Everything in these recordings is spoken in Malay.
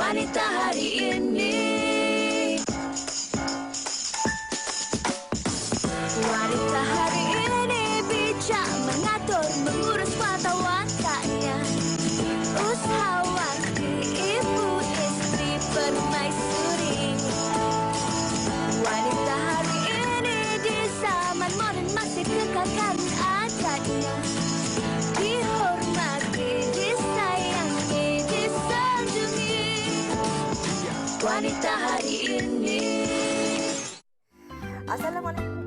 wanita hari ini. Wanita hari ini bijak mengatur, mengurus mata wataknya. Usahawati, ibu istri, permaisuri. Wanita hari ini di zaman modern masih kekalkan adatnya. Dihormati, disayangi, disanjungi. Wanita hari ini. Assalamualaikum.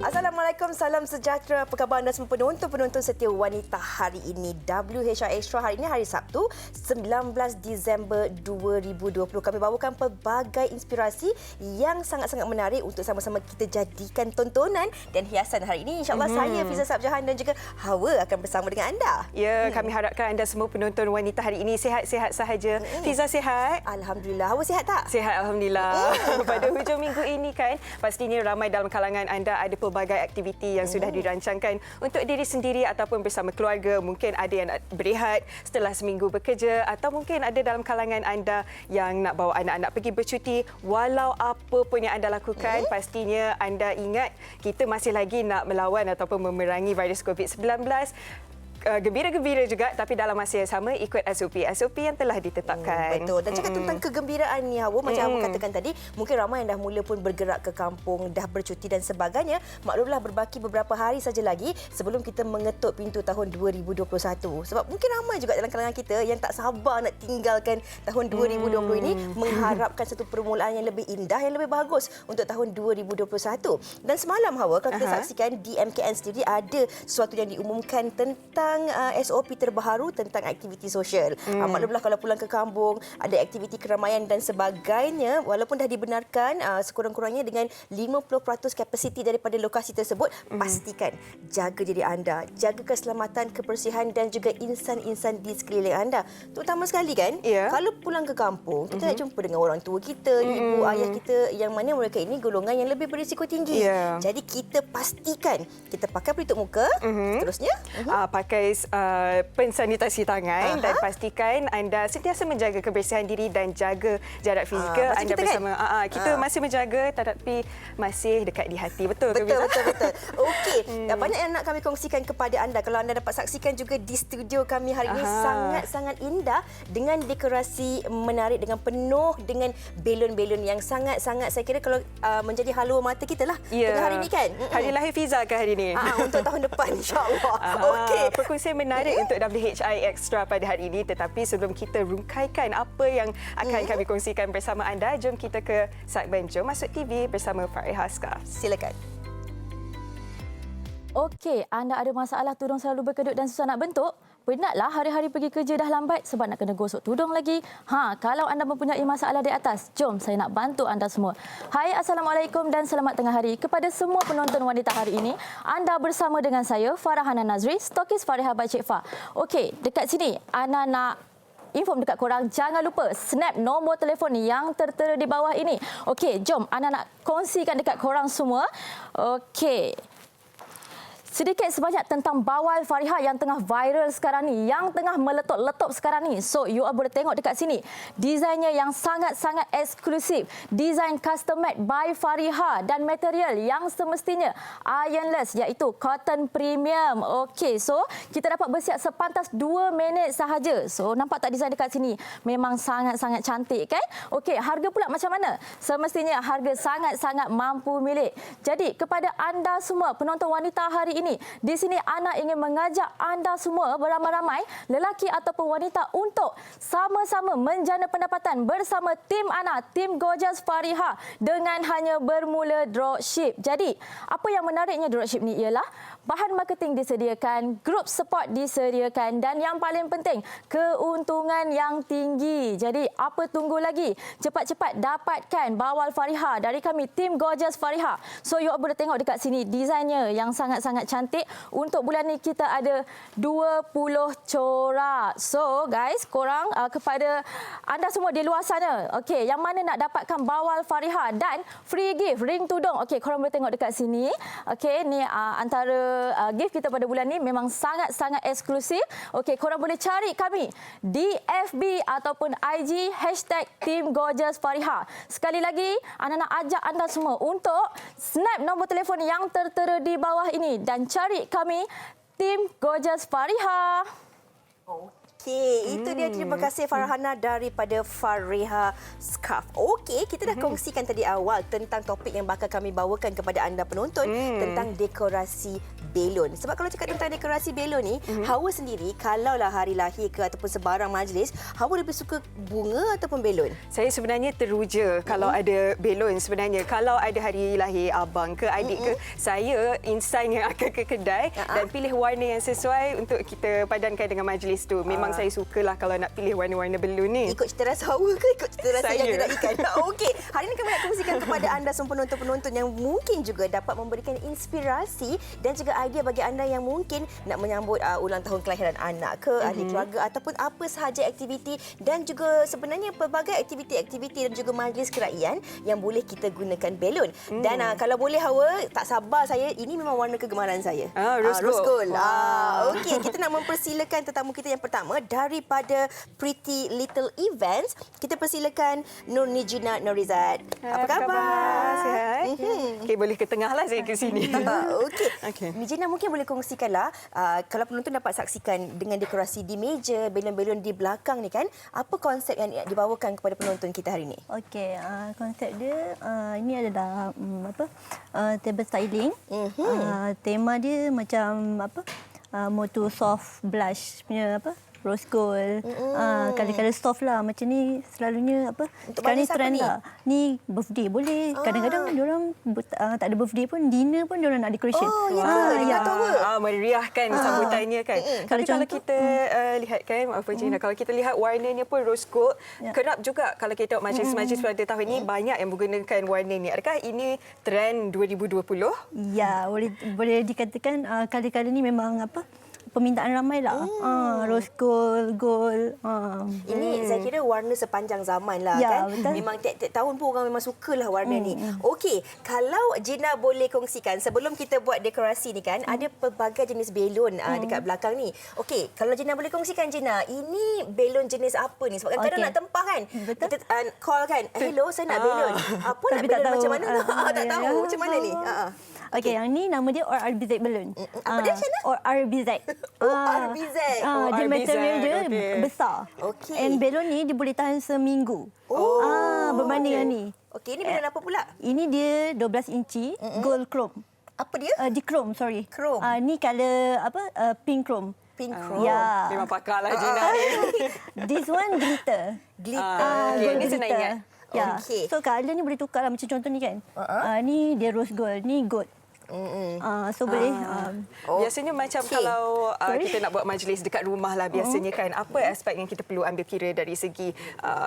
Assalamualaikum, salam sejahtera. Apa khabar anda semua penonton setia wanita hari ini? WHR Extra hari ini hari Sabtu 19 Disember 2020. Kami bawakan pelbagai inspirasi yang sangat-sangat menarik untuk sama-sama kita jadikan tontonan dan hiasan hari ini. InsyaAllah saya Fiza Sabjahan dan juga Hawa akan bersama dengan anda. Ya, kami harapkan anda semua penonton wanita hari ini sihat-sihat sahaja. Fiza sihat? Alhamdulillah. Hawa sihat tak? Sihat, Alhamdulillah. Pada hujung minggu ini kan, pastinya ramai dalam kalangan anda ada pelbagai aktiviti yang sudah dirancangkan untuk diri sendiri ataupun bersama keluarga. Mungkin ada yang nak berehat setelah seminggu bekerja atau mungkin ada dalam kalangan anda yang nak bawa anak-anak pergi bercuti. Walau apa pun yang anda lakukan, pastinya anda ingat kita masih lagi nak melawan ataupun memerangi virus COVID-19. Gembira-gembira juga tapi dalam masa yang sama ikut SOP yang telah ditetapkan. Betul. Dan cakap tentang kegembiraan ni Hawa, macam Hawa katakan tadi, mungkin ramai yang dah mula pun bergerak ke kampung, dah bercuti dan sebagainya. Maklumlah berbaki beberapa hari saja lagi sebelum kita mengetuk pintu tahun 2021. Sebab mungkin ramai juga dalam kalangan kita yang tak sabar nak tinggalkan tahun 2020 ini, mengharapkan satu permulaan yang lebih indah, yang lebih bagus untuk tahun 2021. Dan semalam Hawa, kalau kita saksikan di MKN sendiri ada sesuatu yang diumumkan tentang SOP terbaru tentang aktiviti sosial. Maklumlah kalau pulang ke kampung, ada aktiviti keramaian dan sebagainya, walaupun dah dibenarkan sekurang-kurangnya dengan 50% kapasiti daripada lokasi tersebut, pastikan jaga diri anda, jaga keselamatan, kebersihan dan juga insan-insan di sekeliling anda. Terutama sekali kan, kalau pulang ke kampung, kita nak jumpa dengan orang tua kita, ibu, ayah kita yang mana mereka ini golongan yang lebih berisiko tinggi. Jadi kita pastikan kita pakai pelitup muka, seterusnya pakai pensanitasi tangan dan pastikan anda sentiasa menjaga kebersihan diri dan jaga jarak fizikal anda kita bersama. Kita masih menjaga tetapi masih dekat di hati. Betul ke Fiza? Betul. Okey, banyak yang nak kami kongsikan kepada anda. Kalau anda dapat saksikan juga di studio kami hari ini sangat-sangat indah dengan dekorasi menarik, dengan penuh dengan belon-belon yang sangat-sangat saya kira kalau menjadi haluan mata kita lah tengah hari ini kan. Hari lahir Fiza ke hari ini? Untuk tahun depan insya-Allah. Okey. Perkongsian menarik untuk WHI Extra pada hari ini, tetapi sebelum kita rungkaikan apa yang akan kami kongsikan bersama anda, jom kita ke segmen Jom Masuk TV bersama Farihah Haska. Silakan. Okey, anda ada masalah tudung selalu berkedut dan susah nak bentuk? Penatlah hari-hari pergi kerja dah lambat sebab nak kena gosok tudung lagi. Kalau anda mempunyai masalah di atas, jom saya nak bantu anda semua. Hai, Assalamualaikum dan selamat tengah hari. Kepada semua penonton wanita hari ini, anda bersama dengan saya, Farahana Nazri, stokis Farihah by Cik Fah. Okey, dekat sini, Ana nak inform dekat korang, jangan lupa snap nombor telefon yang tertera di bawah ini. Okey, jom Ana nak kongsikan dekat korang semua. Okey. Sedikit sebanyak tentang bawal Farihah yang tengah viral sekarang ni, yang tengah meletup-letup sekarang ni. So, you all boleh tengok dekat sini. Desainnya yang sangat-sangat eksklusif. Desain custom made by Farihah dan material yang semestinya ironless iaitu cotton premium. Okey, so kita dapat bersiap sepantas 2 minit sahaja. So, nampak tak desain dekat sini? Memang sangat-sangat cantik kan? Okey, harga pula macam mana? Semestinya harga sangat-sangat mampu milik. Jadi, kepada anda semua penonton wanita hari ini, di sini Ana ingin mengajak anda semua beramai-ramai, lelaki ataupun wanita, untuk sama-sama menjana pendapatan bersama tim Ana, tim Gorgeous Farihah dengan hanya bermula dropship. Jadi, apa yang menariknya dropship ni ialah bahan marketing disediakan, grup support disediakan dan yang paling penting, keuntungan yang tinggi. Jadi apa tunggu lagi? Cepat-cepat dapatkan bawal Fariha dari kami, tim Gorgeous Fariha. So you boleh tengok dekat sini desainnya yang sangat-sangat cantik. Untuk bulan ni kita ada 20 corak. So guys, korang kepada anda semua di luar sana, okey, yang mana nak dapatkan bawal Fariha dan free gift ring tudung. Okey, korang boleh tengok dekat sini. Okey, ni antara gift kita pada bulan ni memang sangat-sangat eksklusif. Okey, korang boleh cari kami di FB ataupun IG #TeamGorgeousFariha. Sekali lagi, Ana nak ajak anda semua untuk snap nombor telefon yang tertera di bawah ini dan cari kami Team Gorgeous Fariha. Okey, itu dia. Terima kasih Farhana daripada Fariha Scarf. Okey, kita dah kongsikan tadi awal tentang topik yang bakal kami bawakan kepada anda penonton tentang dekorasi belon. Sebab kalau cakap tentang dekorasi belon ni, Hawa sendiri kalaulah hari lahir ke ataupun sebarang majlis, Hawa lebih suka bunga ataupun belon? Saya sebenarnya teruja kalau ada belon sebenarnya. Kalau ada hari lahir abang ke adik ke, saya insan yang akan ke kedai dan pilih warna yang sesuai untuk kita padankan dengan majlis tu. Memang saya sukalah kalau nak pilih warna-warna belon ni. Ikut cita rasa Hawa ke ikut cita rasa yang gerak ikan? Okey, hari ini kami nak kongsikan kepada anda semua penonton-penonton yang mungkin juga dapat memberikan inspirasi dan juga idea bagi anda yang mungkin nak menyambut ulang tahun kelahiran anak ke, ahli keluarga ataupun apa sahaja aktiviti dan juga sebenarnya pelbagai aktiviti-aktiviti dan juga majlis keraian yang boleh kita gunakan belon. Dan kalau boleh Hawa, tak sabar saya, ini memang warna kegemaran saya. Rose Rose gold. Wow. Okey, kita nak mempersilakan tetamu kita yang pertama daripada Pretty Little Events. Kita persilakan Nur Nijina Norizat. Apa khabar? Sihat? Okey, boleh ke tengah lah saya ke sini. Okey. Nijina mungkin boleh kongsikanlah kalau penonton dapat saksikan dengan dekorasi di meja, belon-belon di belakang ni kan, apa konsep yang dibawakan kepada penonton kita hari ini? Okey, konsep dia ini adalah table styling. Tema dia macam motif soft blush punya rose gold. Kadang-kadang soft lah. Macam ni selalunya sekarang ni trend lah. Ni birthday boleh. Kadang-kadang diorang tak ada birthday pun, dinner pun diorang nak decoration. Oh, ya ke? Meriahkan sambutannya kan. Tapi kalau kita lihat kan, maaf Cina, kalau kita lihat warnanya pun rose gold, kerap juga kalau kita tengok majlis-majlis pada tahun ini banyak yang menggunakan warna ni. Adakah ini trend 2020? Ya, boleh dikatakan kali-kali ni memang permintaan ramai lah. Rose gold. Ini saya kira warna sepanjang zaman lah kan. Betul. Memang tiap-tiap tahun pun orang memang sukalah warna ni. Okey, kalau Gina boleh kongsikan sebelum kita buat dekorasi ni kan, ada pelbagai jenis belon dekat belakang ni. Okey, kalau Gina boleh kongsikan Gina, ini belon jenis apa ni? Sebab kadang-kadang nak tempah kan. Betul. Kita call kan, hello saya nak belon. Apa nak Tapi belon tak macam tahu. mana? Tak tahu macam mana ni. Okey, yang ni nama dia ORBZ balloon. Apa dia, Syana? ORBZ. ORBZ. Dia material dia okey. besar. Okey. And balloon ni dia boleh tahan seminggu. Berbanding yang ni. Okey, ini belon apa pula? Ini dia 12 inci gold chrome. Apa dia? Di chrome, sorry. Chrome. Ni color pink chrome. Pink chrome. Ya. Memang pakar lah Gina ni. This one glitter. Glitter. Okey, Gold ni senang glitter. ingat. Ya. Okey. So color ni boleh tukar lah macam contoh ni kan. Ni dia rose gold, ni gold. So boleh. Biasanya macam kalau kita nak buat majlis dekat rumah lah biasanya kan, apa aspek yang kita perlu ambil kira dari segi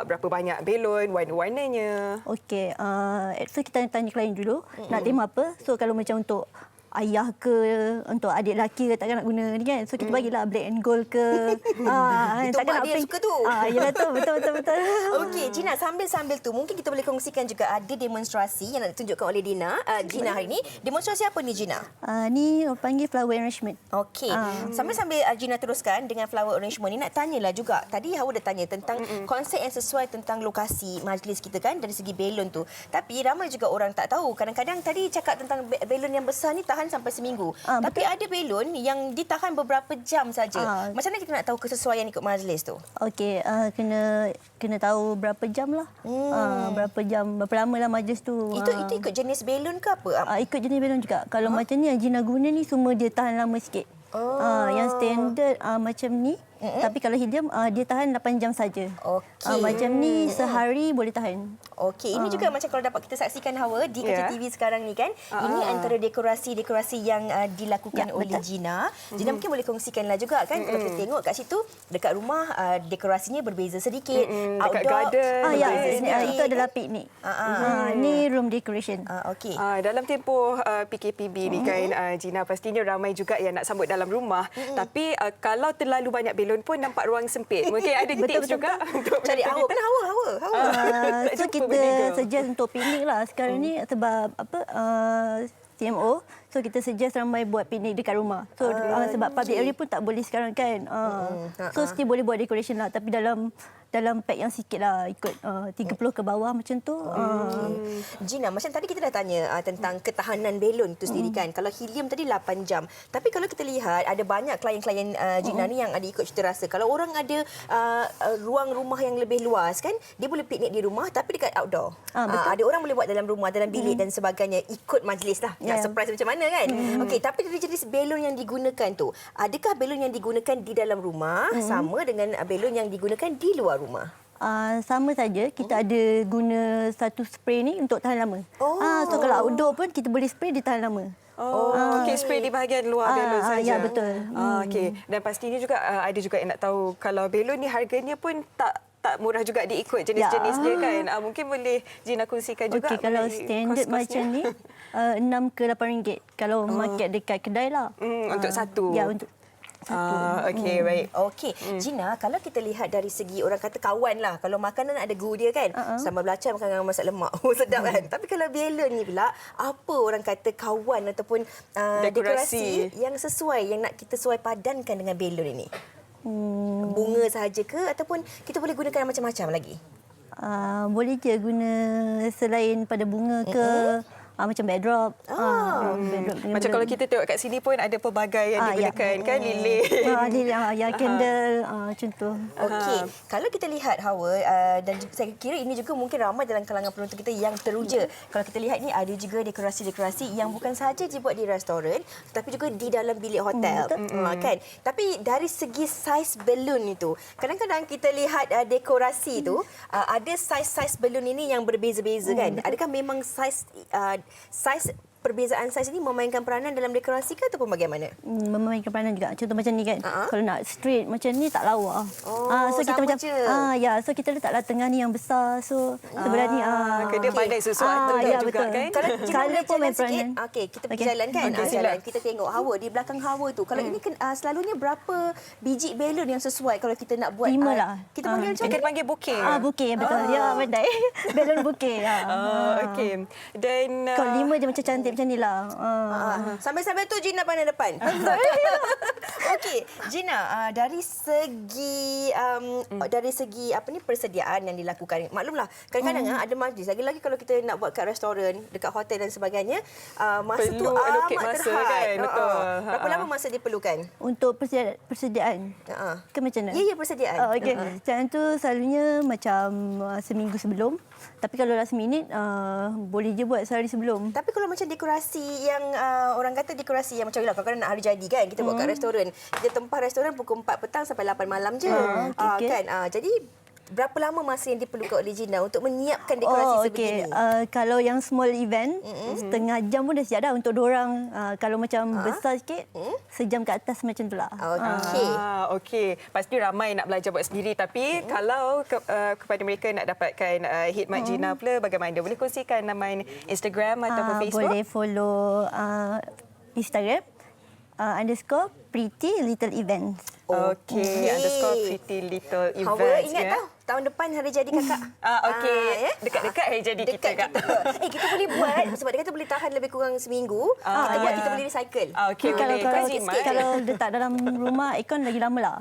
berapa banyak belon, warna-warnanya? Okey, at first kita tanya klien dulu nak tema apa. So kalau macam untuk ayah ke, untuk adik lelaki ke, takkan nak guna ni kan. So kita bagilah black and gold ke. Itu takkan mak nak dia pink. suka tu. Yalah tu, betul. Okey, Gina, sambil-sambil tu mungkin kita boleh kongsikan juga ada demonstrasi yang nak ditunjukkan oleh Gina hari ini. Demonstrasi apa ni Gina? Ni panggil flower arrangement. Okey. Sambil-sambil Gina teruskan dengan flower arrangement ni, nak tanyalah juga. Tadi Hawa dah tanya tentang konsep yang sesuai tentang lokasi majlis kita kan dari segi belon tu. Tapi ramai juga orang tak tahu. Kadang-kadang tadi cakap tentang belon yang besar ni tahan sampai seminggu. Tapi ada belon yang ditahan beberapa jam saja. Macam mana kita nak tahu kesesuaian ikut majlis tu? Okey, kena tahu berapa jam lah. Berapa jam, berapa lama lah majlis tu. Itu ikut jenis belon ke apa? Ikut jenis belon juga. Kalau macam ni yang Gina guna ni semua dia tahan lama sikit. Yang standard macam ni Tapi kalau helium dia tahan 8 jam saja. Okey. Macam ni sehari boleh tahan. Okey, ini juga macam kalau dapat kita saksikan Hawa di kaca TV sekarang ni kan. Ini antara dekorasi-dekorasi yang dilakukan oleh Gina. Gina mungkin boleh kongsikanlah juga kan kalau kita tengok kat situ dekat rumah dekorasinya berbeza sedikit. Dekat garden. Itu adalah piknik. Ni room decoration. Okey. Dalam tempoh PKPB ni kan, Gina, pastinya ramai juga yang nak sambut dalam rumah. Tapi kalau terlalu banyak belon pun nampak ruang sempit. Mungkin ada tips juga untuk Cari Hawa. Kan Hawa. So kita suggest untuk piknik lah sekarang ni sebab CMO. So kita suggest ramai buat piknik dekat rumah. So sebab public area pun tak boleh sekarang kan. So still boleh buat decoration lah tapi dalam pack yang sikit lah, ikut 30 ke bawah macam tu. Gina, macam tadi kita dah tanya tentang ketahanan belon itu sendiri kan. Kalau helium tadi 8 jam. Tapi kalau kita lihat ada banyak klien-klien Gina ni yang ada ikut cita rasa. Kalau orang ada ruang rumah yang lebih luas kan, dia boleh piknik di rumah tapi dekat outdoor. Ada orang boleh buat dalam rumah, dalam bilik dan sebagainya, ikut majlis lah. Nak surprise macam mana kan. Okey, tapi dari jenis belon yang digunakan tu, adakah belon yang digunakan di dalam rumah sama dengan belon yang digunakan di luar rumah? Sama saja, kita ada guna satu spray ni untuk tahan lama. So kalau outdoor pun kita boleh spray dia tahan lama. Okey, spray di bahagian luar belon saja. Ya, betul. Okey, dan pastinya juga ada juga yang nak tahu kalau belon ni harganya pun tak murah juga diikut jenis-jenis dia kan. Mungkin boleh Gina kongsikan juga. Okey, kalau standard macam ni 6 ke 8 ringgit. Kalau market dekat kedai lah. Untuk satu. Ya, untuk satu. Okey, baik. Okey, Gina, kalau kita lihat dari segi orang kata kawan lah. Kalau makanan ada gu dia kan. Sambal belacan makan dengan masak lemak. Sedap kan? Tapi kalau belon ni pula, apa orang kata kawan ataupun dekorasi yang sesuai, yang nak kita sesuai padankan dengan belon ini? Bunga sahaja ke ataupun kita boleh gunakan macam-macam lagi? Boleh je guna selain pada bunga ke macam backdrop. Macam kalau kita tengok kat sini pun ada pelbagai yang digunakan kan, lilin. Lilin, candle macam tu. Okey, kalau kita lihat Hawa dan saya kira ini juga mungkin ramai dalam kalangan penonton kita yang teruja. Kalau kita lihat ni ada juga dekorasi-dekorasi yang bukan sahaja dibuat di restoran tetapi juga di dalam bilik hotel. Kan? Tapi dari segi saiz belon itu, kadang-kadang kita lihat dekorasi tu ada saiz-saiz belon ini yang berbeza-beza kan. Adakah memang saiz perbezaan saiz ini memainkan peranan dalam dekorasi ke ataupun bagaimana? Memainkan peranan juga. Contoh macam ni kan. Kalau nak straight macam ni tak lawa. So kita macam so kita letaklah tengah ni yang besar. So sebelah ni dia pandai sesuatu juga betul. kan. Kalau pun main sikit, peranan. okey, kita pergi jalan kan. Jalan. Kita tengok Hawa di belakang Hawa tu. Kalau ini selalunya berapa biji belon yang sesuai kalau kita nak buat 5 lah. Kita panggil macam Kita panggil bouquet. Bouquet, betul. Dia pandai. Belon bouquet. Okey. Dan kalau 5 je macam cantik macam ni lah. Sampai-sampai tu Gina pandang depan. Okey, Gina, dari segi apa ni persediaan yang dilakukan. Maklumlah, kadang-kadang ada majlis. Lagi-lagi kalau kita nak buat kat restoran, dekat hotel dan sebagainya, masa tu allocate amat masa terhad. kan, betul. Berapa lama masa diperlukan? Untuk persediaan. Ke macam mana? Ya, persediaan. Okey. Macam tu selalunya macam seminggu sebelum. Tapi kalau last minute boleh je buat sehari sebelum. Tapi kalau macam dekorasi yang orang kata dekorasi yang macam kadang-kadang nak hari jadi kan, kita buat kat restoran. Kita tempah restoran pukul 4 petang sampai 8 malam je. Kan? Jadi berapa lama masa yang diperlukan oleh Gina untuk menyiapkan dekorasi sebegini? Kalau yang small event, setengah jam pun dah siap dah untuk diorang. Kalau macam besar sikit, sejam ke atas macam tu lah. Okey. Pasti ramai nak belajar buat sendiri. Tapi kalau kepada mereka nak dapatkan khidmat Gina pula, bagaimana? Boleh kongsikan nama Instagram ataupun Facebook? Boleh follow Instagram _Pretty Little Events. Okey, _Pretty Little Events. Hawa ingat tau, tahun depan hari jadi kakak. Okey, dekat-dekat hari jadi kita kak. Kita boleh buat sebab dia kata boleh tahan lebih kurang seminggu. Kita buat, kita boleh recycle. Okey, kalau letak dalam rumah aircon lagi lama lah.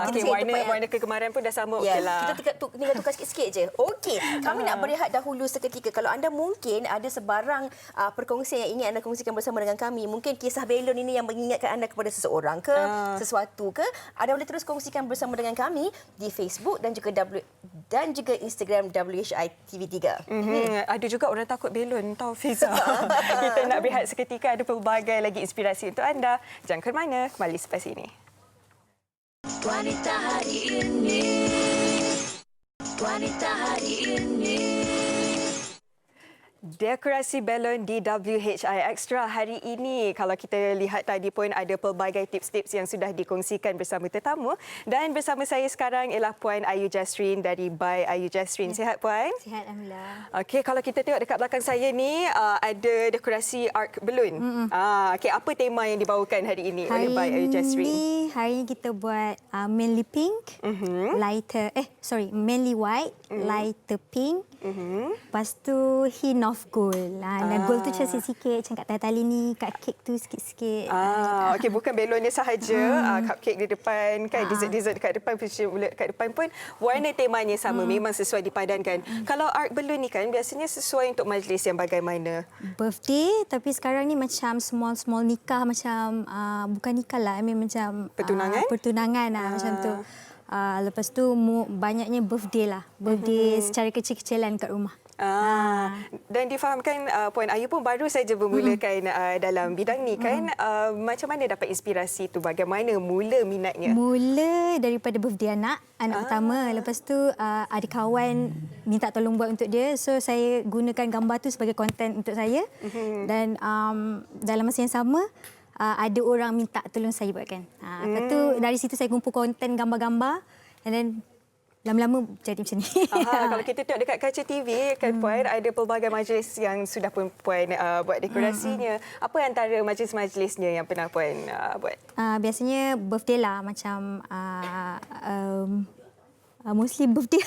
Okey, warna kegemaran pun dah sama okeylah. Kita tinggal tukar sikit-sikit je. Okey, kami nak berehat dahulu seketika. Kalau anda mungkin ada sebarang perkongsian yang ingin anda kongsikan bersama dengan kami, mungkin kisah belon ini yang mengingatkan anda kepada seseorang ke, sesuatu ke, anda boleh terus kongsikan bersama dengan kami di Facebook dan juga Instagram WHI TV3. Ada juga orang takut belon, tahu Fiza. Kita nak berehat seketika, ada pelbagai lagi inspirasi untuk anda. Jangan ke mana, kembali selepas ini. Wanita hari ini. Wanita hari ini. Dekorasi belon di WHI Extra hari ini. Kalau kita lihat tadi pun ada pelbagai tips-tips yang sudah dikongsikan bersama tetamu. Dan bersama saya sekarang ialah Puan Ayu Jasrin dari By Ayu Jasrin. Sihat Puan? Sihat, Alhamdulillah. Okey, kalau kita tengok dekat belakang saya ni ada dekorasi arc balloon. Okey, apa tema yang dibawakan hari ini oleh By Ayu Jasrin? Hari ini kita buat mainly pink, mainly white, lighter pink. Lepas tu hint of gold. Dan gold tu macam sikit-sikit, macam kat tali ni, kat kek tu sikit-sikit. Okey, bukan belonnya sahaja, cupcake di depan kan, dessert-dessert dekat depan, fuchsia bulat dekat depan pun warna temanya sama, memang sesuai dipadankan. Kalau art balloon ni kan biasanya sesuai untuk majlis yang bagaimana? Birthday, tapi sekarang ni macam small nikah, macam bukan nikah lah, macam Pertunangan? Pertunangan macam tu. Lepas tu banyaknya birthday lah. Birthday secara kecil-kecilan kat rumah. Dan difahamkan Puan Ayu pun baru saja bermulakan dalam bidang ni kan. Macam mana dapat inspirasi tu? Bagaimana mula minatnya? Mula daripada birthday anak pertama. Lepas tu ada kawan minta tolong buat untuk dia. So saya gunakan gambar tu sebagai konten untuk saya. Dan dalam masa yang sama ada orang minta tolong saya buatkan. Lepas tu dari situ saya kumpul konten gambar-gambar and then lama-lama jadi macam ni. Kalau kita tengok dekat kaca TV kan Puan, ada pelbagai majlis yang sudah pun Puan buat dekorasinya. Apa antara majlis-majlisnya yang pernah Puan buat? Biasanya birthday lah, macam mostly birthday.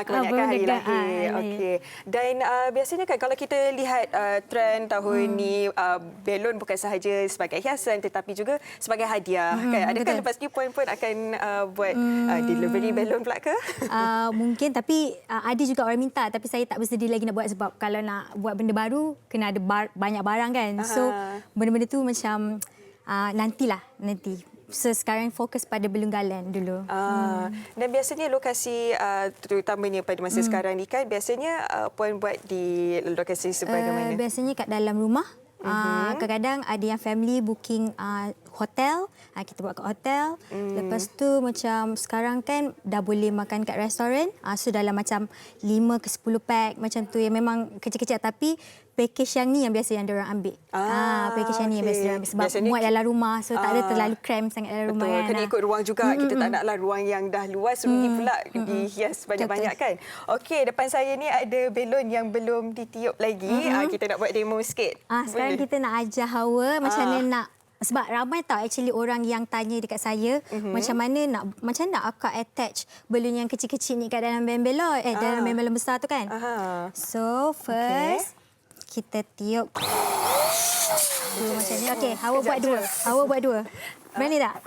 Kebanyakan hari lahir. Okey. Dan biasanya kan kalau kita lihat trend tahun ni, belon bukan sahaja sebagai hiasan tetapi juga sebagai hadiah kan. Adakah lepas ni Puan pun akan buat delivery belon pula ke? Mungkin, tapi ada juga orang minta, tapi saya tak bersedia lagi nak buat sebab kalau nak buat benda baru kena ada banyak barang kan. So benda-benda tu macam nanti. So sekarang fokus pada belum galan dulu. Dan biasanya lokasi terutamanya pada masa sekarang ni kan biasanya Puan buat di lokasi sebagaimana? Biasanya kat dalam rumah. Kadang-kadang ada yang family booking hotel, kita buat kat hotel. Lepas tu macam sekarang kan dah boleh makan kat restoran. So dalam macam 5 ke 10 pack macam tu, yang memang kecil-kecil, tapi package yang ni yang biasa yang diorang ambil. Package yang ni yang biasa diorang ambil sebab biasanya muat dalam rumah, so tak ada terlalu cram sangat dalam rumah. Betul, kan. kena ikut ruang juga. Kita tak naklah ruang yang dah luas rugi pula dihias banyak-banyak kan. Okey, depan saya ni ada belon yang belum ditiup lagi. Kita nak buat demo sikit. Sekarang kita nak ajar Hawa macam mana nak, sebab ramai tahu actually orang yang tanya dekat saya macam mana nak akak attach balloon yang kecil-kecil ni kat dalam belon dalam belon besar tu kan. So first kita tiup dua macam ni. Okey, Hawa buat dua. Berani tak?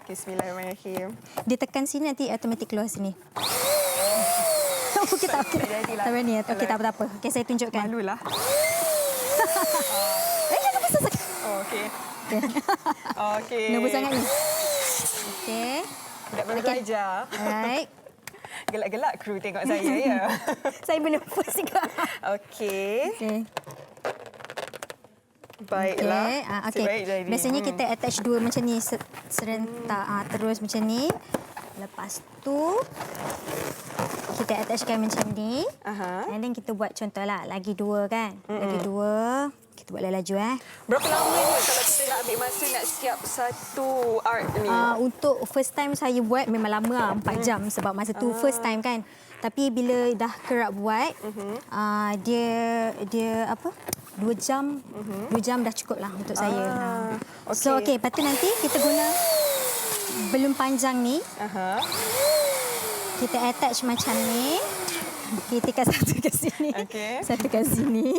Bismillahirrahmanirrahim. Dia tekan sini nanti automatik keluar sini. Okey tak berani. Okey tak apa-apa. Okey saya tunjukkan. Malulah. Jangan besar sangat. Okey. Okey. Nombor sangat ni. Okey. Tak perlu belajar. Alright. Gelak-gelak kru tengok saya ya. Saya bernervous juga. Okey. Okey. Baiklah. Okey. Biasanya kita attach dua macam ni serentak. Terus macam ni. Lepas tu kita attachkan macam ni. And then kita buat contohlah lagi dua kan. Lagi dua. Kita buat laju Berapa lamanya kalau kita nak ambil masa nak siap satu art ni? Untuk first time saya buat memang lama lah, 4 jam sebab masa tu first time kan. Tapi bila dah kerap buat, dia apa? 2 jam. 2 jam dah cukup lah untuk saya. Okay. So okey, lepas tu nanti kita guna belum panjang ni. Kita attach macam ni. Kita tekan satu kat sini. Satu kat sini.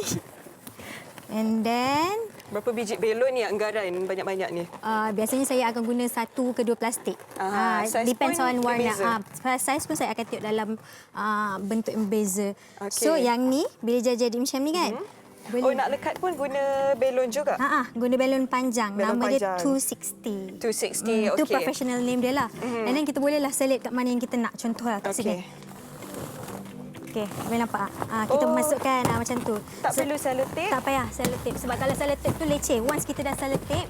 And then berapa biji belon ni anggaran banyak-banyak ni? Biasanya saya akan guna 1 ke 2 plastik. Depends on warna. Saiz pun saya akan tiup dalam bentuk yang berbeza. So yang ni bila jadi macam ni kan. Nak lekat pun guna belon juga? Guna belon panjang. Belon Nama panjang. dia 260. 260, okey. Itu professional name dia lah. And then kita bolehlah select kat mana yang kita nak. Contoh lah kat sini. Okey, boleh nampak? Kita masukkan macam tu. Tak perlu selotip? Tak payah selotip. Sebab kalau selotip tu leceh. Once kita dah selotip,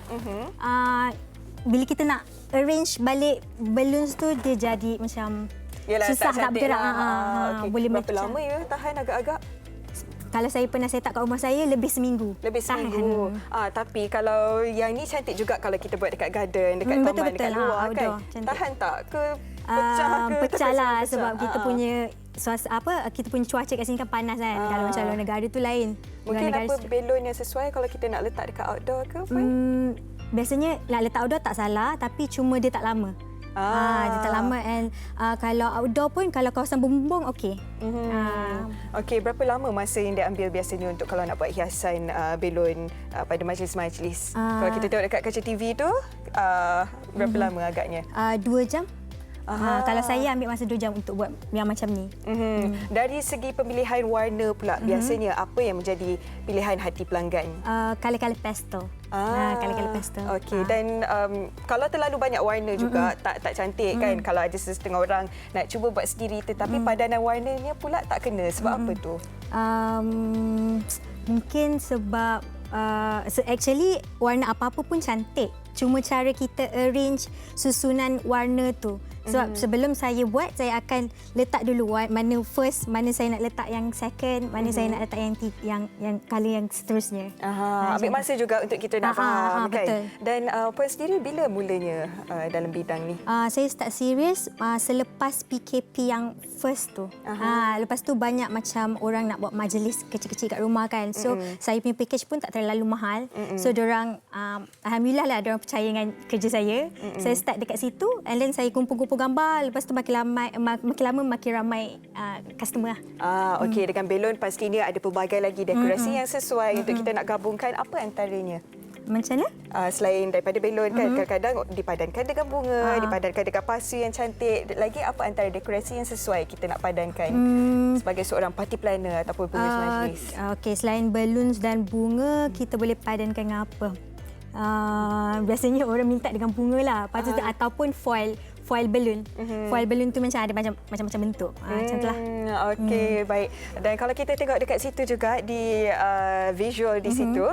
bila kita nak arrange balik balloons tu dia jadi macam Yelah, susah tak nak bergerak. Okey. Boleh Berapa macam. lama ya tahan agak-agak? Kalau saya pernah set up kat rumah saya lebih seminggu. Lebih seminggu. Tapi kalau yang ni cantik juga kalau kita buat dekat garden, dekat taman, betul-betul. dekat luar kan. Outdoor, cantik. Tahan tak ke pecah ke? Pecah lah Pecah? sebab kita punya kita punya cuaca kat sini kan panas kan. Kalau macam luar negara tu lain. Mungkin Luar negara apa belon yang sesuai kalau kita nak letak dekat outdoor ke? biasanya nak letak outdoor tak salah tapi cuma dia tak lama. Dia tak lama and kalau outdoor pun kalau kawasan bumbung okey. Okey, berapa lama masa yang dia ambil biasanya untuk kalau nak buat hiasan belon pada majlis-majlis? Kalau kita tengok dekat kaca TV tu, berapa lama agaknya? 2 jam. Kalau saya ambil masa 2 jam untuk buat yang macam ni. Dari segi pemilihan warna pula, biasanya apa yang menjadi pilihan hati pelanggan? Color-color pastel. Color-color pastel. Okey, dan kalau terlalu banyak warna juga tak cantik kan. Kalau ada setengah orang nak cuba buat sendiri tetapi padanan warnanya pula tak kena. Sebab apa tu? Mungkin sebab actually warna apa-apa pun cantik. Cuma cara kita arrange susunan warna tu. Sebab sebelum saya buat, saya akan letak dulu mana first, mana saya nak letak yang second, mana saya nak letak yang colour yang seterusnya. Ambil masa juga untuk kita nak faham kan. Betul. Dan Puan sendiri bila mulanya dalam bidang ni? Saya start serius selepas PKP yang first tu. Lepas tu banyak macam orang nak buat majlis kecil-kecil kat rumah kan. So saya punya package pun tak terlalu mahal. So diorang alhamdulillah lah diorang percaya dengan kerja saya. Saya start dekat situ and then saya kumpul-kumpul gambar. Lepas tu makin lama makin ramai customer lah. Okey, dengan belon pastinya ada pelbagai lagi dekorasi yang sesuai untuk kita nak gabungkan. Apa antaranya? Macam mana? Selain daripada belon kan, kadang-kadang dipadankan dengan bunga, dipadankan dengan pasu yang cantik. Lagi apa antara dekorasi yang sesuai kita nak padankan sebagai seorang party planner ataupun pengurusi majlis? Okey, selain balloons dan bunga, kita boleh padankan dengan apa? Biasanya orang minta dengan bunga lah. Lepas tu ataupun foil balloon. Foil balloon tu macam ada macam-macam bentuk. Macam itulah. Okey, baik. Dan kalau kita tengok dekat situ juga di visual di situ,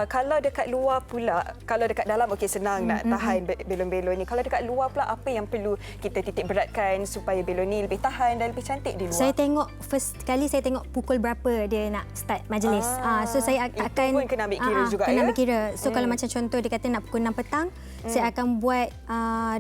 kalau dekat luar pula, kalau dekat dalam okey senang nak tahan belon-belon ni. Kalau dekat luar pula apa yang perlu kita titik beratkan supaya belon ni lebih tahan dan lebih cantik di luar? Saya tengok first kali saya tengok pukul berapa dia nak start majlis. So saya akan itu pun kena ambil kira juga kena ya. ambil kira. So kalau macam contoh dia kata nak pukul 6 petang, saya akan buat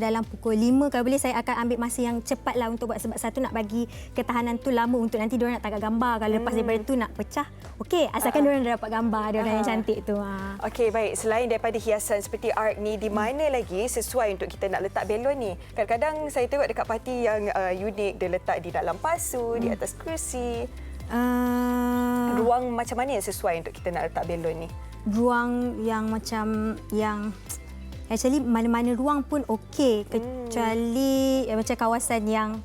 dalam pukul 5 kalau boleh saya akan ambil masa yang cepatlah untuk buat sebab satu nak bagi ketahanan tu lama untuk nanti diorang nak tangkap gambar. Kalau lepas daripada tu nak pecah, okey asalkan diorang dah dapat gambar diorang yang cantik tu. Okey, baik. Selain daripada hiasan seperti art ni, di mana lagi sesuai untuk kita nak letak belon ni? Kadang-kadang saya tengok dekat parti yang unik, dia letak di dalam pasu, di atas kerusi. Ruang macam mana yang sesuai untuk kita nak letak belon ni? Ruang yang macam yang actually mana-mana ruang pun okey kecuali macam kawasan yang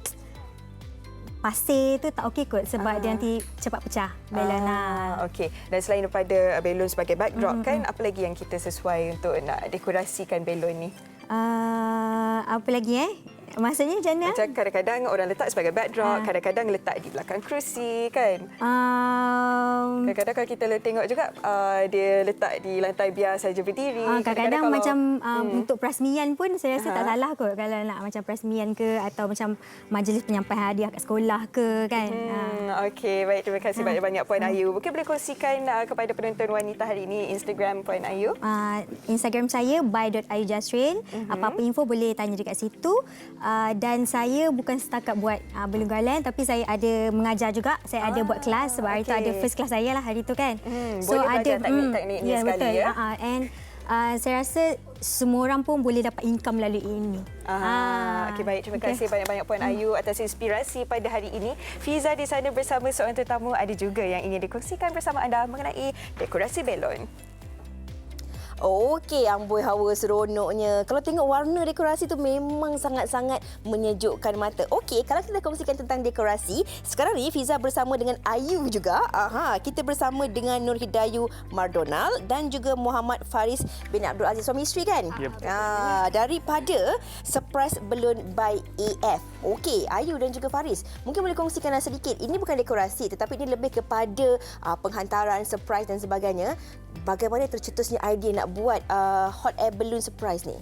pasir tu tak okey kot sebab dia nanti cepat pecah belon lah. Okey. Dan selain daripada belon sebagai backdrop kan, apa lagi yang kita sesuai untuk nak dekorasikan belon ni? Apa lagi Maksudnya macam mana? Macam kadang-kadang orang letak sebagai backdrop, kadang-kadang letak di belakang kerusi kan. Kadang-kadang kalau kita tengok juga dia letak di lantai biar saja berdiri. Kadang-kadang macam untuk perasmian pun saya rasa tak salah kot kalau nak macam perasmian ke atau macam majlis penyampaian hadiah kat sekolah ke kan. Okey, baik, terima kasih banyak-banyak Puan Ayu. Mungkin boleh kongsikan kepada penonton wanita hari ini Instagram Puan Ayu. Instagram saya by.ayujasrin. Apa-apa info boleh tanya dekat situ. Dan saya bukan setakat buat belon garland tapi saya ada mengajar juga. Saya ada buat kelas sebab hari tu ada first class saya lah hari tu kan. So boleh belajar teknik-teknik ni sekali betul. ya. And saya rasa semua orang pun boleh dapat income melalui ini. Okey, baik. Terima kasih banyak-banyak Puan Ayu atas inspirasi pada hari ini. Fiza di sana bersama seorang tetamu ada juga yang ingin dikongsikan bersama anda mengenai dekorasi belon. Okey, amboi hawa seronoknya. Kalau tengok warna dekorasi tu memang sangat-sangat menyejukkan mata. Okey, kalau kita kongsikan tentang dekorasi, sekarang ni Fiza bersama dengan Ayu juga. Kita bersama dengan Nur Hidayu Mardonal dan juga Muhammad Faris bin Abdul Aziz, suami isteri kan? Yep. Daripada Surprise Balloon by AF. Okey, Ayu dan juga Faris, mungkin boleh kongsikan sedikit. Ini bukan dekorasi tetapi ini lebih kepada penghantaran, surprise dan sebagainya. Bagaimana tercetusnya idea nak buat hot air balloon surprise ni?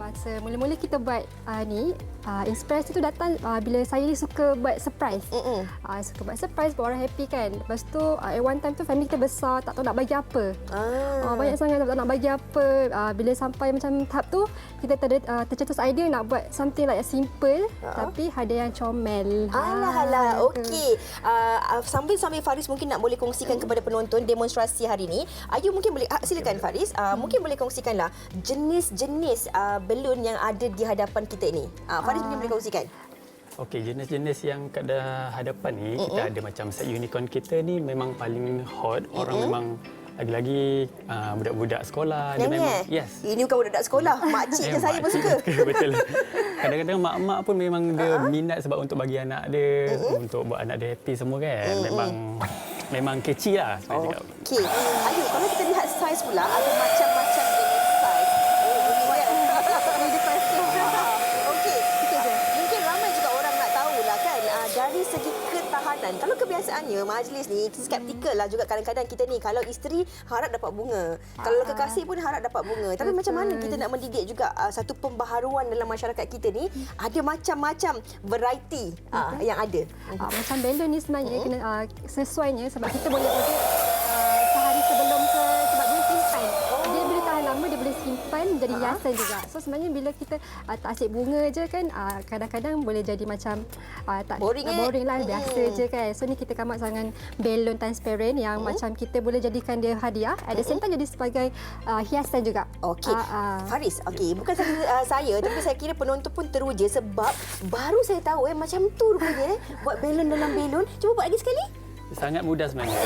masa mula-mula kita buat ni, inspirasi tu datang bila saya suka buat surprise. Suka buat surprise, buat orang happy kan. Lepas tu, at one time tu family kita besar, tak tahu nak bagi apa. Banyak sangat tak tahu nak bagi apa. Bila sampai macam tahap tu, kita tercetus idea nak buat something like simple, tapi hadiah yang comel. Alah, okey. Sambil Faris mungkin nak boleh kongsikan kepada penonton demonstrasi hari ini. Ayu mungkin boleh, silakan Faris. Mungkin boleh kongsikanlah jenis-jenis belon yang ada di hadapan kita ini. Faris mungkin boleh kongsikan. Okey, jenis-jenis yang kat hadapan ni, kita ada macam set unicorn kita ni memang paling hot. Orang memang lagi-lagi budak-budak sekolah. Dia memang, yes. Ini bukan budak-budak sekolah. Makcik je saya pun suka. Betul. Kadang-kadang mak-mak pun memang dia minat sebab untuk bagi anak dia, untuk buat anak dia happy semua kan. Memang catchy lah. Okey. Ayu, kalau kita lihat saiz pula, ada macam-macam jenis saiz. Okey. Mungkin ramai juga orang nak tahulah kan, dari segi ketahanan. Kalau kebiasaannya majlis ni skeptikal lah juga kadang-kadang kita ni. Kalau isteri harap dapat bunga, kalau kekasih pun harap dapat bunga. Tapi macam mana kita nak mendidik juga satu pembaharuan dalam masyarakat kita ni? Ada macam-macam variety yang ada. Macam balon ni sebenarnya kena sesuainya sebab kita boleh order sehari sebelum ke, sebab boleh simpan. Dia boleh tahan lama, dia boleh simpan jadi hiasan juga. So sebenarnya bila kita tak asyik bunga je kan, kadang-kadang boleh jadi macam tak boring lah, biasa je kan. So ni kita come up dengan balon transparent yang macam kita boleh jadikan dia hadiah, at the same time jadi sebagai hiasan juga. Okey. Faris, okey, bukan saja saya tapi saya kira penonton pun teruja sebab baru saya tahu macam tu rupanya buat balon dalam balon. Cuba buat lagi sekali. Sangat mudah sebenarnya.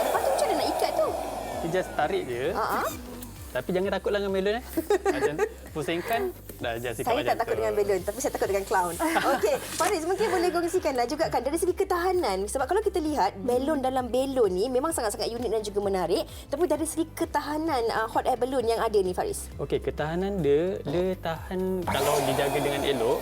Lepas tu macam mana nak ikat tu? Kita just tarik je. Tapi jangan takutlah dengan balon. Macam pusingkan, dah just ikut Saya tak takut dengan balon, tapi saya takut dengan clown. Okey, Faris mungkin boleh kongsikanlah juga kan dari segi ketahanan. Sebab kalau kita lihat balon dalam balon ni memang sangat-sangat unik dan juga menarik. Tapi dari segi ketahanan hot air balloon yang ada ni Faris. Okey, ketahanan dia tahan kalau dijaga dengan elok.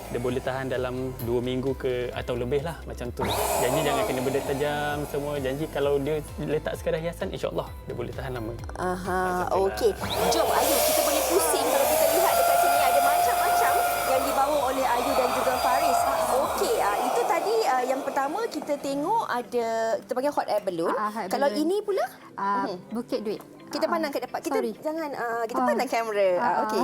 Dia boleh tahan dalam 2 minggu ke atau lebih lah macam tu. Janji jangan kena benda tajam semua. Janji kalau dia letak sekadar hiasan, insya-Allah dia boleh tahan lama. Okey. Jom Ayu, kita boleh pusing. Kalau kita lihat dekat sini ada macam-macam yang dibawa oleh Ayu dan juga Faris. Okey, itu tadi yang pertama kita tengok ada, kita panggil hot air balloon. Kalau balloon. ini pula Bukit duit. kita pandang ke depan. Kita sorry. jangan kita pandang kamera. Okey.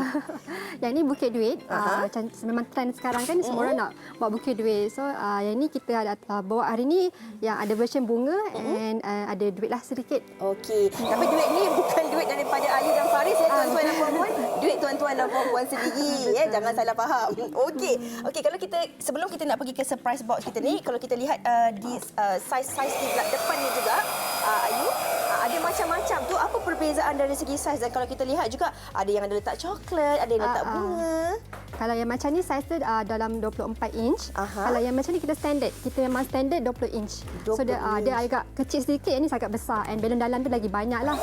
Yang ni bukit duit. Macam memang trend sekarang kan semua orang nak buat bukit duit. So yang ni kita ada bawa hari ni yang ada version bunga and ada duit lah sedikit. Okey. Tapi duit ni bukan duit daripada Ayu dan Faris ya tuan-tuan dan puan-puan. Duit tuan-tuan dan puan-puan sendiri ya. Jangan salah faham. Okey. Okey, kalau kita sebelum kita nak pergi ke surprise box kita ni, kalau kita lihat di saiz di depan ni juga Ayu, ada macam-macam tu. Apa perbezaan dari segi saiz? Dan kalau kita lihat juga ada yang ada letak coklat, ada yang letak bunga. Kalau yang macam ni saiz dia dalam 24 inch. Kalau yang macam ni kita standard. Kita memang standard 20 inch. So dia agak kecil sedikit, yang ni sangat besar. And balon dalam tu lagi banyak lah.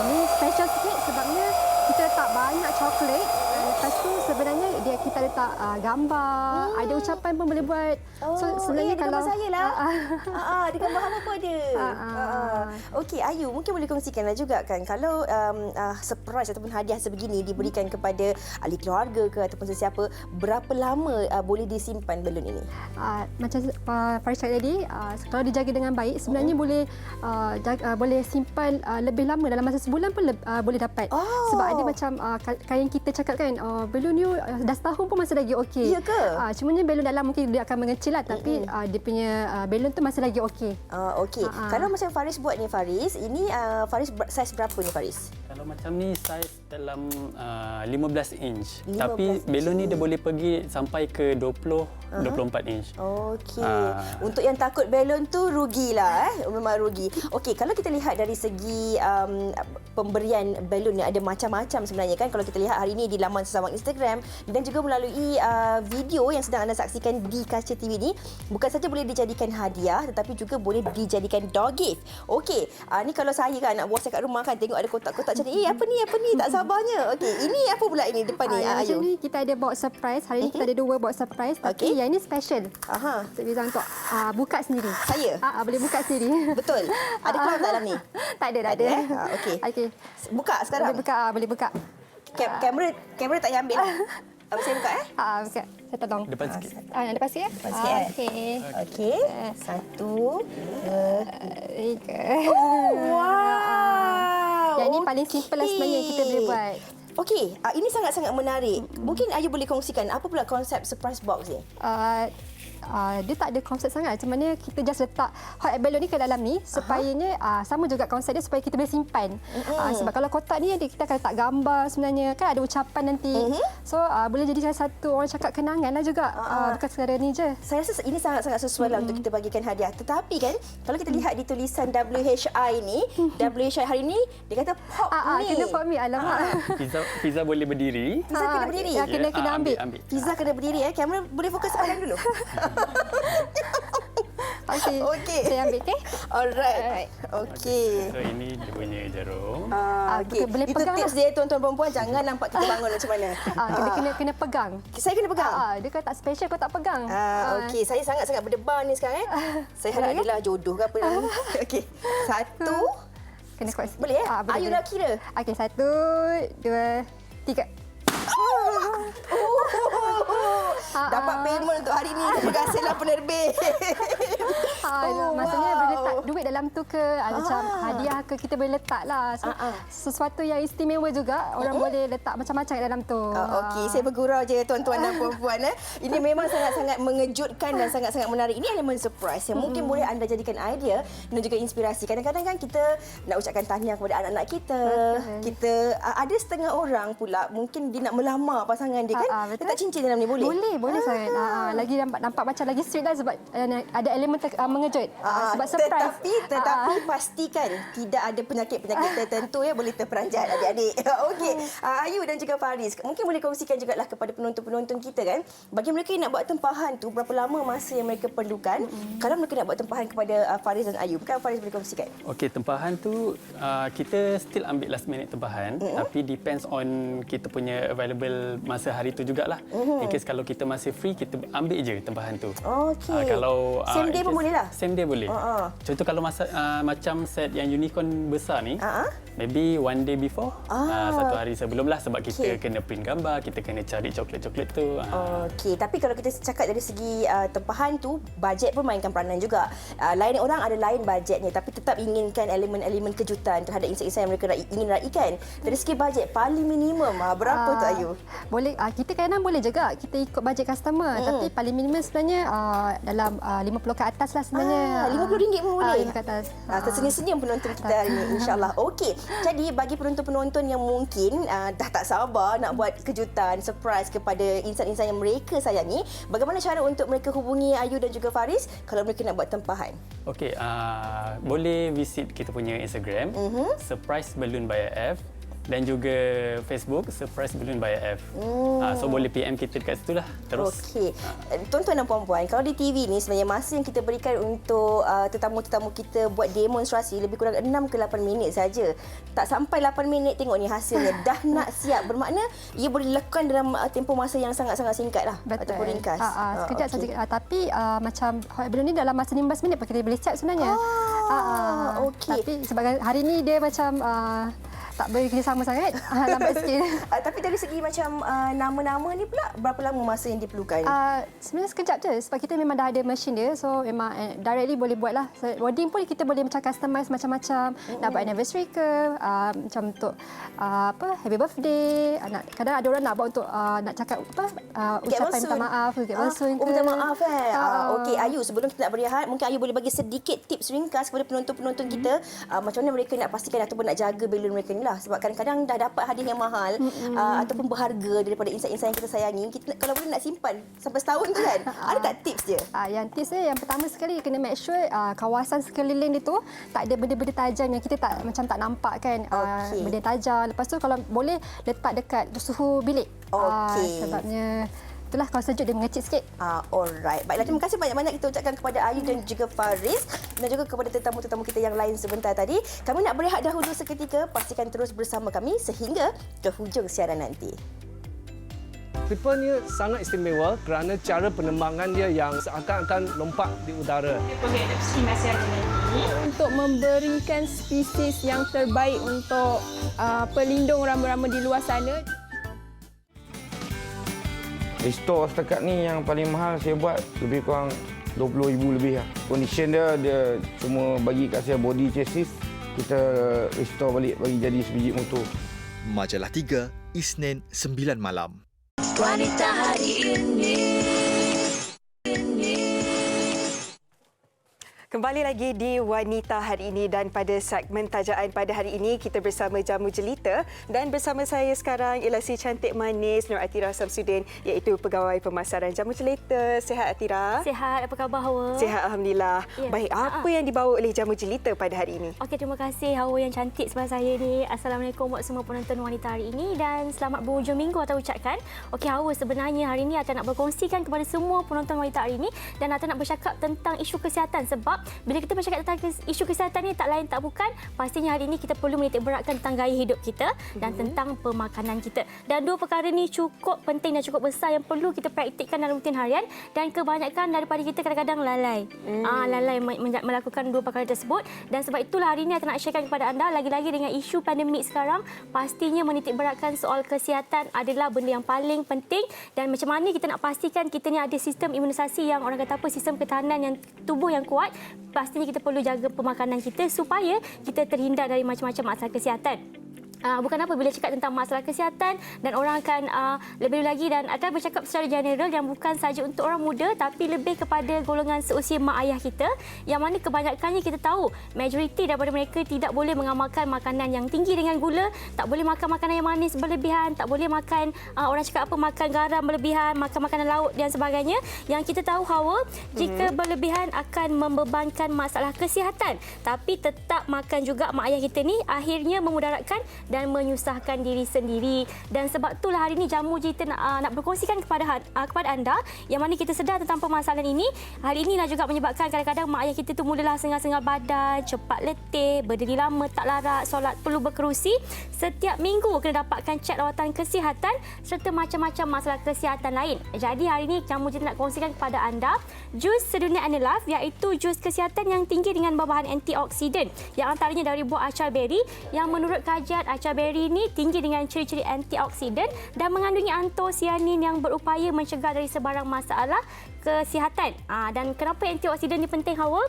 Ini special sikit sebabnya kita letak banyak coklat. Lepas tu sebenarnya kita letak gambar. Ada ucapan pun boleh buat. So sebenarnya ada kalau gambar saya lah. Ada gambar apa pun ada. Okey, Ayu mungkin boleh kongsikanlah juga kan kalau surprise ataupun hadiah sebegini diberikan kepada ahli keluarga ke ataupun sesiapa, berapa lama boleh disimpan balon ini? Macam Faris cakap tadi, kalau dijaga dengan baik sebenarnya boleh simpan lebih lama, dalam masa sebulan pun boleh dapat. Sebab ada macam kain kita cakap kan, balon ni dah setahun pun masih lagi okey. Ya ke? Cumanya balon dalam mungkin dia akan mengecil lah, tapi dia punya balon tu masih lagi okey. Okey. Kalau macam Faris buat ni Faris, ini Faris saiz berapa ni Faris? Kalau macam ni saiz dalam 15 inch. Tapi balon ni dia boleh pergi sampai ke 24 inch. Okey. Untuk yang takut balon tu rugilah memang rugi. Okey, kalau kita lihat dari segi pemberian balon ni ada macam-macam sebenarnya kan. Kalau kita lihat hari ini di laman bersama Instagram dan juga melalui video yang sedang anda saksikan di Kaca TV ni, bukan saja boleh dijadikan hadiah tetapi juga boleh dijadikan door gift. Okey, ni kalau saya kan nak buat kat rumah kan, tengok ada kotak-kotak macam ni. Apa ni? Tak sabarnya. Okey, ini apa pula ini depan ni? Macam ni kita ada box surprise. Hari ni kita ada 2 box surprise. Tapi yang ini special. Untuk Fiza untuk buka sendiri. Saya? Boleh buka sendiri. Betul. Ada cloud dalam ni? Tak ada. Okey. Okey. Buka sekarang. Boleh buka. Kamera tak payah ambil lah. Saya buka Buka. Saya tolong. Depan sikit. Depan sikit. Depan sikit. Okey. Okey. 1, 2. 3. Wow. Yang ini paling simple lah sebenarnya kita boleh buat. Okey, ini sangat-sangat menarik. Mungkin Ayu boleh kongsikan apa pula konsep surprise box ni? Dia tak ada konsep sangat. Macam mana kita just letak hot air balloon ni ke dalam ni supayanya sama juga konsep dia supaya kita boleh simpan. Sebab kalau kotak ni kita akan letak gambar sebenarnya, kan ada ucapan nanti. So boleh jadi salah satu orang cakap kenangan lah juga. Bukan sekadar ni je. Saya rasa ini sangat-sangat sesuai lah untuk kita bagikan hadiah. Tetapi kan kalau kita lihat di tulisan WHI ni, WHI hari ni dia kata pop me. Kena pop me, alamak. Fiza boleh berdiri. Fiza kena berdiri. Ya, kena ambil. Fiza kena berdiri Kamera boleh fokus pandang dulu. Okey. Saya ambil, okey? Alright. Okey. So ini dia punya jarum. Okey. Boleh Itu pegang tips dia tuan-tuan perempuan, jangan nampak kita bangun macam mana. Kena pegang. Saya kena pegang. Dia kata tak special kau tak pegang. Okey, saya sangat-sangat berdebar ni sekarang Saya harap adalah jodoh ke apa ni. Okey. 1. Kena kuat. Boleh Boleh. Ayu dah kira. Okey, 1, 2, 3. Dapat payment untuk hari ni. Terima kasihlah penerbit. Maksudnya boleh letak duit dalam tu ke, macam hadiah ke, kita boleh letak lah. So, sesuatu yang istimewa juga, orang boleh letak macam-macam dalam tu. Okey, saya bergurau je tuan-tuan dan puan-puan. Ini memang sangat-sangat mengejutkan dan sangat-sangat menarik. Ini elemen surprise yang mungkin boleh anda jadikan idea dan juga inspirasi. Kadang-kadang kan kita nak ucapkan tahniah kepada anak-anak kita. Kita ada setengah orang pula mungkin dia nak melamar pasangan dia kan. Letak cincin dalam ni boleh? Boleh sangat. Lagi nampak macam lagi sweet lah sebab ada elemen mengejut. Sebab surprise. Tetapi pastikan tidak ada penyakit-penyakit tertentu ya, boleh terperanjat adik-adik. Okey. Ayu dan juga Faris, mungkin boleh kongsikan jugalah kepada penonton-penonton kita kan, bagi mereka yang nak buat tempahan tu berapa lama masa yang mereka perlukan kalau mereka nak buat tempahan kepada Faris dan Ayu. Bukan Faris boleh kongsikan? Okey, tempahan tu kita still ambil last minute tempahan, tapi depends on kita punya available masa hari tu jugalah. In case kalau kita masih free, kita ambil je tempahan tu. Okey. Kalau same day pun boleh lah? Same day boleh. Contoh kalau macam set yang unicorn besar ni, maybe one day before, satu hari sebelum lah, sebab kita kena print gambar, kita kena cari coklat-coklat tu. Okey, tapi kalau kita cakap dari segi tempahan tu, bajet pun mainkan peranan juga. Lain orang ada lain bajetnya, tapi tetap inginkan elemen-elemen kejutan terhadap insan-insan yang mereka ingin raikan. Dari segi bajet, paling minimum berapa tu Ayu? Boleh, kita kadang-kadang boleh juga kita ikut bajet customer, tapi paling minimum sebenarnya dalam 50 ke atas lah sebenarnya. RM50 pun boleh? 50 ke atas. Tersenyum-senyum penonton kita hari ini, insyaAllah. Okey, jadi bagi penonton-penonton yang mungkin dah tak sabar nak buat kejutan, surprise kepada insan-insan yang mereka sayangi, bagaimana cara untuk mereka hubungi Ayu dan juga Faris kalau mereka nak buat tempahan? Okey, boleh visit kita punya Instagram, Surprise Balloon by F, dan juga Facebook Surprise Balloon by F. So boleh PM kita dekat situ lah terus. Okey. Tuan-tuan dan puan-puan, kalau di TV ni sebenarnya masa yang kita berikan untuk tetamu-tetamu kita buat demonstrasi lebih kurang 6 ke 8 minit saja. Tak sampai 8 minit tengok ni hasilnya dah nak siap. Bermakna ia boleh dilakukan dalam tempoh masa yang sangat-sangat singkat lah. Betul. Ataupun ringkas. Sekejap saja. Tapi macam hot balloon ni dalam masa 15 minit pun kita boleh siap sebenarnya. Okey. Tapi sebagai hari ni dia macam tak bekerjasama sangat, lambat sikit. Tapi dari segi macam nama-nama ni pula, berapa lama masa yang diperlukan? Sebenarnya sekejap je sebab kita memang dah ada mesin dia, so memang directly boleh buat lah. So, wording pun kita boleh macam customize macam-macam. Nak buat anniversary ke, macam untuk happy birthday. Kadang ada orang nak buat untuk nak cakap ucapan minta maaf, get well soon ke. Minta maaf Okey, Ayu, sebelum kita nak berehat, mungkin Ayu boleh bagi sedikit tips ringkas kepada penonton-penonton kita macam mana mereka nak pastikan ataupun nak jaga balloon mereka ni lah, sebab kadang-kadang dah dapat hadiah yang mahal ataupun berharga daripada insan-insan yang kita sayangi, kita kalau boleh nak simpan sampai setahun tu kan. Ada tak tips dia? Yang tips dia yang pertama sekali kena make sure kawasan sekeliling dia tu tak ada benda-benda tajam yang kita macam tak nampak kan. Benda tajam. Lepas tu kalau boleh letak dekat suhu bilik. Sebabnya itulah kalau sejuk dia mengecil sikit. Alright. Baiklah, terima kasih banyak-banyak kita ucapkan kepada Ayu dan juga Faris dan juga kepada tetamu-tetamu kita yang lain sebentar tadi. Kami nak berehat dahulu seketika. Pastikan terus bersama kami sehingga ke hujung siaran nanti. Clipper-nya sangat istimewa kerana cara penerbangan dia yang seakan-akan lompat di udara. Untuk memberikan spesies yang terbaik untuk pelindung rama-rama di luar sana. Restore setakat ni yang paling mahal saya buat lebih kurang 20,000 lebih lah. Condition dia cuma bagi kat saya body chassis, kita restore balik bagi jadi sebiji motor. Majalah 3, Isnin 9 malam. Wanita hari ini. Kembali lagi di Wanita hari ini dan pada segmen tajaan pada hari ini kita bersama Jamu Jelita dan bersama saya sekarang ialah si cantik manis Nur Atira Samsudin iaitu Pegawai Pemasaran Jamu Jelita. Sihat Atira? Sihat, apa khabar Hawa? Sihat Alhamdulillah. Ya. Baik, apa yang dibawa oleh Jamu Jelita pada hari ini? Okey, terima kasih Hawa yang cantik sebelah saya ni. Assalamualaikum buat semua penonton Wanita hari ini dan selamat berhujung minggu atau ucapkan. Okey Hawa, sebenarnya hari ini Atta nak berkongsikan kepada semua penonton Wanita hari ini dan Atta nak bercakap tentang isu kesihatan sebab bila kita bercakap tentang isu kesihatan ni tak lain tak bukan pastinya hari ini kita perlu menitik beratkan tentang gaya hidup kita dan tentang pemakanan kita. Dan dua perkara ni cukup penting dan cukup besar yang perlu kita praktikkan dalam rutin harian dan kebanyakan daripada kita kadang-kadang lalai. Lalai melakukan dua perkara tersebut dan sebab itulah hari ini saya nak sharekan kepada anda lagi-lagi dengan isu pandemik sekarang pastinya menitik beratkan soal kesihatan adalah benda yang paling penting dan macam mana kita nak pastikan kita ni ada sistem imunisasi yang orang kata apa sistem ketahanan yang tubuh yang kuat. Pastinya kita perlu jaga pemakanan kita supaya kita terhindar dari macam-macam masalah kesihatan. Bukan apa bila cakap tentang masalah kesihatan dan orang akan lebih lagi dan akan bercakap secara general yang bukan saja untuk orang muda tapi lebih kepada golongan seusia mak ayah kita yang mana kebanyakannya kita tahu majoriti daripada mereka tidak boleh mengamalkan makanan yang tinggi dengan gula, tak boleh makan makanan yang manis berlebihan, tak boleh makan orang cakap apa makan garam berlebihan, makan makanan laut dan sebagainya yang kita tahu Hawa jika berlebihan akan membebankan masalah kesihatan tapi tetap makan juga mak ayah kita ni akhirnya memudaratkan dan menyusahkan diri sendiri dan sebab itulah hari ini Jamu Jelita nak berkongsikan kepada anda yang mana kita sedar tentang permasalahan ini. Hal inilah juga menyebabkan kadang-kadang mak ayah kita tu mulalah sengal-sengal badan, cepat letih, berdiri lama tak larat, solat perlu berkerusi. Setiap minggu kena dapatkan cek rawatan kesihatan serta macam-macam masalah kesihatan lain. Jadi hari ini Jamu Jelita nak kongsikan kepada anda jus sedunia Anilife iaitu jus kesihatan yang tinggi dengan bahan antioksidan yang antaranya dari buah acar beri yang menurut kajian acar beri ini tinggi dengan ciri-ciri antioksidan dan mengandungi antosianin yang berupaya mencegah dari sebarang masalah kesihatan. Dan kenapa antioksidan ini penting Hawa?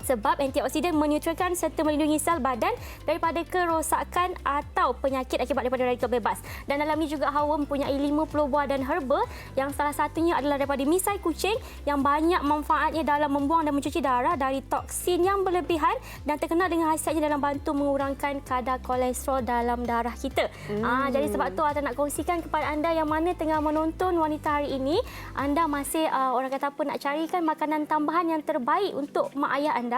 Sebab antioksidan menetralkan serta melindungi sel badan daripada kerosakan atau penyakit akibat daripada radikal bebas. Dan dalam ini juga Hawa mempunyai 50 buah dan herba yang salah satunya adalah daripada misai kucing yang banyak manfaatnya dalam membuang dan mencuci darah dari toksin yang berlebihan dan terkenal dengan khasiatnya dalam bantu mengurangkan kadar kolesterol dalam darah kita. Jadi sebab tu Atta nak kongsikan kepada anda yang mana tengah menonton Wanita hari ini, anda masih orang kata apa nak carikan makanan tambahan yang terbaik untuk mak ayah anda,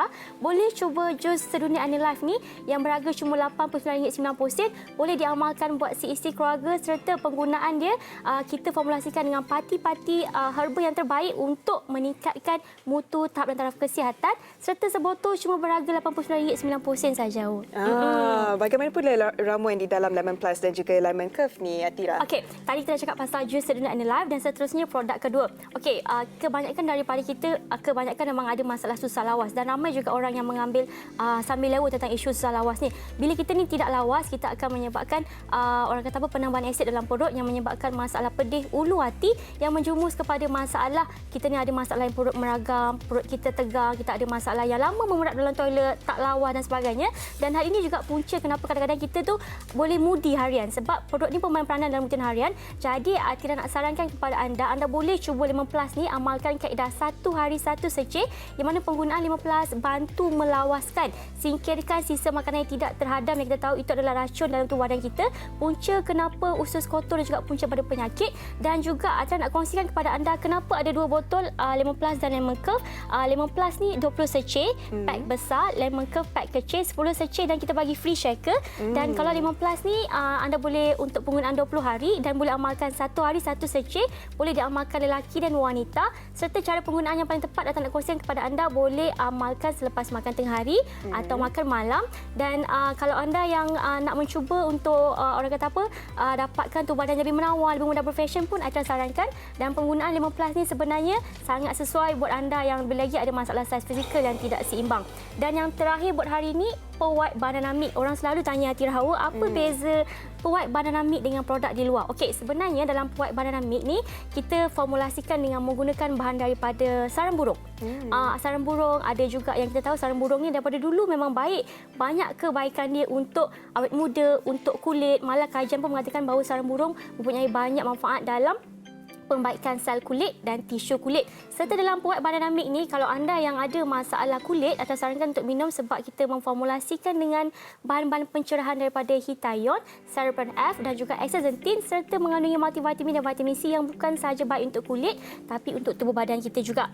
boleh cuba jus sedunia Anilife ni yang berharga cuma RM89.90 boleh diamalkan buat si isteri keluarga serta penggunaan dia kita formulasikan dengan parti-parti herba yang terbaik untuk meningkatkan mutu tahap dan taraf kesihatan serta sebotol cuma berharga RM89.90 saja. Bagaimana pula ramuan di dalam Lemon Plus dan juga Lemon Curve ni Atira? Okey, tadi kita cakap pasal jus sedunia Anilife dan seterusnya produk kedua. Okey, kebanyakan daripada kita kebanyakan memang ada masalah susah lawas dan ramai juga orang yang mengambil sambil lewa tentang isu susah lawas ni. Bila kita ni tidak lawas, kita akan menyebabkan orang kata apa penambahan asid dalam perut yang menyebabkan masalah pedih ulu hati yang menjumus kepada masalah kita ni ada masalah yang perut meragam, perut kita tegang, kita ada masalah yang lama memerap dalam toilet, tak lawas dan sebagainya. Dan hal ini juga punca kenapa kadang-kadang kita tu boleh mudi harian sebab perut ni pemain peranan dalam rutin harian. Jadi Atira nak sarankan kepada anda boleh cuba Lemon Plus ni amalkan kaedah 1 hari 1 secik yang mana penggunaan Lemon Plus bantu melawaskan, singkirkan sisa makanan yang tidak terhadam yang kita tahu itu adalah racun dalam tubuh badan kita, punca kenapa usus kotor dan juga punca pada penyakit. Dan juga Atira nak kongsikan kepada anda kenapa ada 2 botol Lemon Plus dan Lemon Curve. Lemon Plus ni 20 seceh, pack besar, Lemon Curve pack kecil 10 seceh dan kita bagi free shaker. Dan kalau Lemon Plus ni anda boleh untuk penggunaan 20 hari dan boleh amalkan 1 hari 1 seceh, boleh diamalkan lelaki dan wanita. Serta cara penggunaan yang paling tepat Atira nak kongsikan kepada anda, boleh amalkan selepas makan tengah hari atau makan malam. Dan kalau anda yang nak mencuba untuk orang kata apa, dapatkan tubuh badan lebih menawan, lebih mudah berfashion pun Atira sarankan. Dan penggunaan Lemon Plus ni sebenarnya sangat sesuai buat anda yang lebih lagi ada masalah saiz fizikal yang tidak seimbang. Dan yang terakhir buat hari ini, White Banana Milk. Orang selalu tanya Atira Hawa, apa beza White Banana Milk dengan produk di luar? Okey, sebenarnya dalam White Banana Milk ni kita formulasikan dengan menggunakan bahan daripada sarang burung. Sarang burung, ada juga yang kita tahu sarang burung ni daripada dulu memang baik. Banyak kebaikan dia untuk awet muda, untuk kulit. Malah kajian pun mengatakan bahawa sarang burung mempunyai banyak manfaat dalam pembaikan sel kulit dan tisu kulit. Serta dalam White Banana Milk ni, kalau anda yang ada masalah kulit, Atira sarankan untuk minum sebab kita memformulasikan dengan bahan-bahan pencerahan daripada hitayon, Cerebrin F dan juga Astaxanthin, serta mengandungi multivitamin dan vitamin C yang bukan sahaja baik untuk kulit tapi untuk tubuh badan kita juga.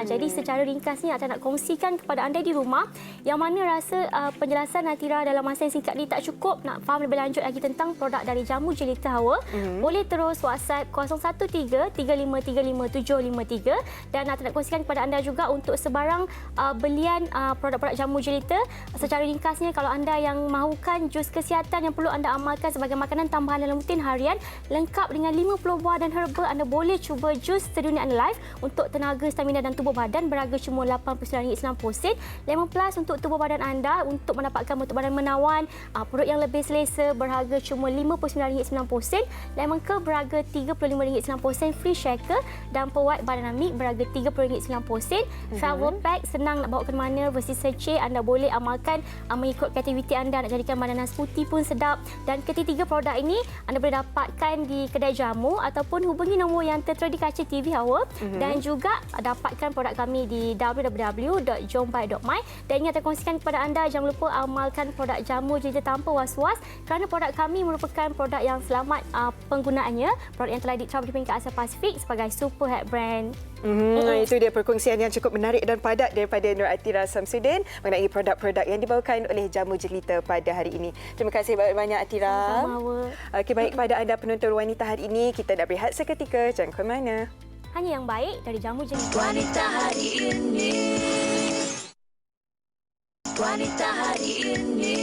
Jadi secara ringkasnya Atira nak kongsikan kepada anda di rumah yang mana rasa penjelasan Atira dalam masa yang singkat ni tak cukup. Nak faham lebih lanjut lagi tentang produk dari Jamu Jelita Hawa, boleh terus WhatsApp 013-3535-753 dan Atira nak kongsikan kepada anda juga untuk sebarang belian produk-produk Jamu Jelita. Secara ringkasnya, kalau anda yang mahukan jus kesihatan yang perlu anda amalkan sebagai makanan tambahan dalam rutin harian lengkap dengan 50 buah dan herba, anda boleh cuba jus Sedunia Life untuk tenaga, stamina dan tubuh badan berharga cuma RM89.90. Lemon Plus untuk tubuh badan anda untuk mendapatkan bentuk badan menawan, perut yang lebih selesa berharga cuma RM59.90. Lemon Curve berharga RM35.90 free shaker dan White Banana Milk berharga RM30.90. Travel Pack senang nak bawa ke mana, versi seceh anda boleh amalkan mengikut aktiviti anda, nak jadikan banana smoothie pun sedap. Dan ketiga produk ini anda boleh dapatkan di kedai jamu ataupun hubungi nombor yang tertera di kaca TV Hawa dan juga dapatkan produk kami di www.jombai.my. Dan ingat saya kongsikan kepada anda, jangan lupa amalkan produk Jamu Jelita tanpa was-was kerana produk kami merupakan produk yang selamat penggunaannya, produk yang telah diiktiraf di peringkat Asia Pasifik sebagai super head brand. Itu dia perkongsian yang cukup menarik dan padat daripada Nur Atira Samsudin mengenai produk-produk yang dibawakan oleh Jamu Jelita pada hari ini. Terima kasih banyak Atira. Sama-sama. Okey, baik, kepada anda penonton wanita hari ini, kita nak berehat seketika. Jangan ke mana. Hanya yang baik dari Jamu Jelita. Wanita hari ini. Wanita hari ini.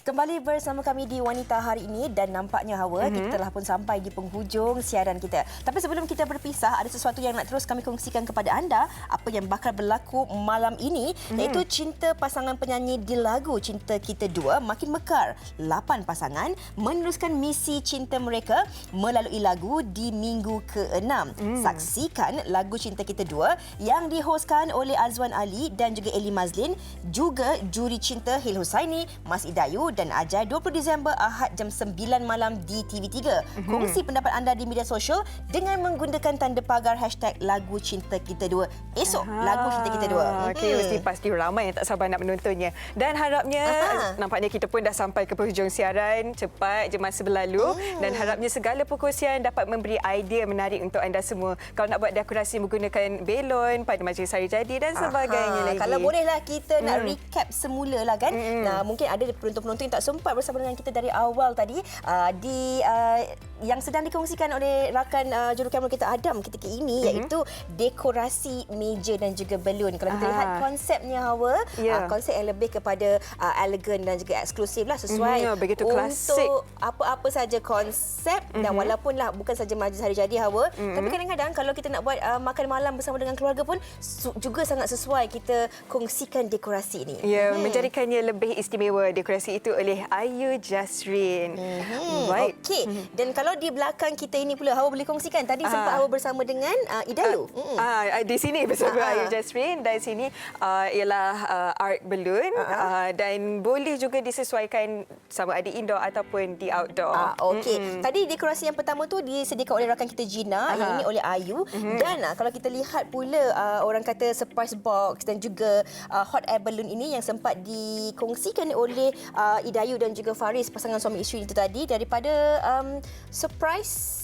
Kembali bersama kami di Wanita Hari Ini dan nampaknya Hawa, kita telah pun sampai di penghujung siaran kita. Tapi sebelum kita berpisah, ada sesuatu yang nak terus kami kongsikan kepada anda apa yang bakal berlaku malam ini, iaitu cinta pasangan penyanyi di lagu Cinta Kita Dua makin mekar. 8 pasangan meneruskan misi cinta mereka melalui lagu di minggu ke-6. Saksikan lagu Cinta Kita Dua yang dihoskan oleh Azwan Ali dan juga Eli Mazlin, juga juri cinta Hil Husaini, Mas Idayu dan Ajai, 20 Disember Ahad jam 9 malam di TV3. Kongsi pendapat anda di media sosial dengan menggunakan tanda pagar #lagu Cinta Kita Dua. Esok lagu Cinta Kita Dua. Okey, pasti ramai yang tak sabar nak menontonnya. Dan harapnya nampaknya kita pun dah sampai ke penghujung siaran. Cepat je masa berlalu dan harapnya segala perkongsian dapat memberi idea menarik untuk anda semua. Kalau nak buat dekorasi menggunakan belon pada majlis hari jadi dan sebagainya lagi. Kalau bolehlah kita nak recap semula lah kan. Nah, mungkin ada penonton-penonton yang tak sempat bersama dengan kita dari awal tadi yang sedang dikongsikan oleh rakan jurukamera kita Adam ketika ini, iaitu dekorasi meja dan juga balon. Kalau kita lihat konsepnya Hawa, konsep yang lebih kepada elegan dan juga eksklusif lah, sesuai begitu untuk klasik. apa-apa saja konsep dan walaupun lah bukan saja majlis hari jadi Hawa, tapi kadang-kadang kalau kita nak buat makan malam bersama dengan keluarga pun juga sangat sesuai kita kongsikan dekorasi ini. Ya, menjadikannya lebih istimewa dekorasi itu dibantu oleh Ayu Jasrin. Baik. Okey. Dan kalau di belakang kita ini pula, Hawa boleh kongsikan. Tadi sempat Hawa bersama dengan Idayu. Di sini bersama Ayu Jasrin, dan sini ialah art balloon, dan boleh juga disesuaikan sama ada indoor ataupun di outdoor. Okey. Tadi dekorasi yang pertama tu disediakan oleh rakan kita Gina, yang ini oleh Ayu. Dan kalau kita lihat pula orang kata surprise box dan juga hot air balloon ini yang sempat dikongsikan oleh Idayu dan juga Faris, pasangan suami isteri itu tadi, daripada surprise